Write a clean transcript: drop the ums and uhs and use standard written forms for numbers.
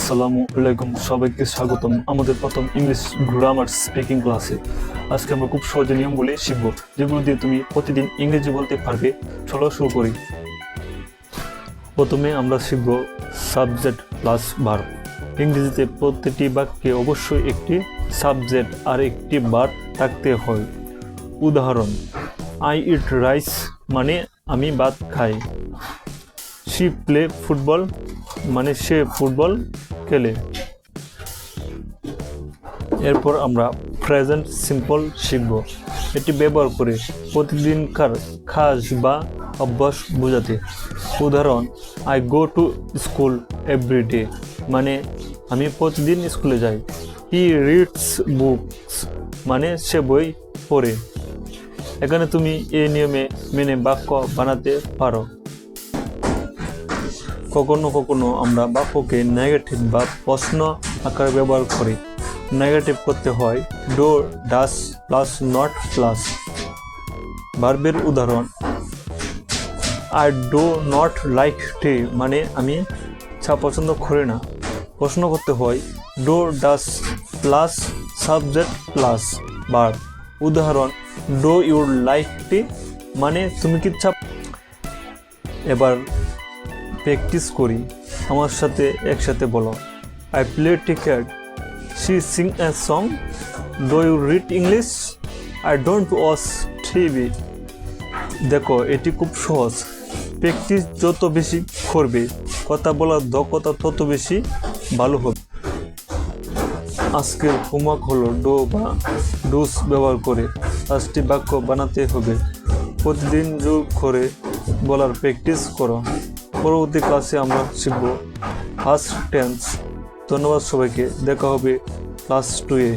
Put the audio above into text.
আসসালামু আলাইকুম, সবাইকে স্বাগতম আমাদের প্রথম ইংলিশ গ্রামার স্পিকিং ক্লাসে। আজকে আমরা খুব সহজ নিয়মগুলি শিখব, যেগুলো দিয়ে তুমি প্রতিদিন ইংরেজি বলতে পারবে। চলো শুরু করি। প্রথমে আমরা শিখব সাবজেক্ট প্লাস ভার্ব। ইংরেজিতে প্রতিটি বাক্যে অবশ্যই একটি সাবজেক্ট আর একটি ভার্ব থাকতে হয়। উদাহরণ, আই ইট রাইস মানে আমি ভাত খাই। শি প্লে ফুটবল মানে সে ফুটবল খেলে। এরপর আমরা প্রেজেন্ট সিম্পল শিখব। এটি ব্যবহার করে প্রতিদিনকার কাজ বা অভ্যাস বোঝাতে। উদাহরণ, I go to school every day মানে আমি প্রতিদিন স্কুলে যাই। হি রিডস বুকস মানে সে বই পড়ে। এখানে তুমি এই নিয়মে মেনে বাক্য বানাতে পারো। কখনো কখনো আমরা বাক্যকে নেগেটিভ বা প্রশ্ন আকারে ব্যবহার করি। নেগেটিভ করতে হয় do, does plus not plus. ভার্বের উদাহরণ, I do not like tea মানে আমি চা পছন্দ করি না। প্রশ্ন করতে হয় do, does plus subject plus verb. উদাহরণ, ডো ইউ লাইক টি মানে তুমি কি চা। এবার প্র্যাকটিস করি, আমার সাথে একসাথে বলো। I play cricket, she sing a song, do you read English, I don't watch TV. দেখো, এটি খুব সহজ। প্র্যাকটিস যত বেশি করবে, কথা বলার দক্ষতা তত বেশি ভালো হবে। আজকের হোমওয়ার্ক হলো ডো বা ডুস ব্যবহার করে 5টি বাক্য বানাতে হবে। প্রতিদিন যোগ করে বলার প্র্যাকটিস করো। পরবর্তী ক্লাসে আমরা শিখব ফার্স্ট টেন্স। ধন্যবাদ সবাইকে, দেখা হবে ক্লাস 2-এ।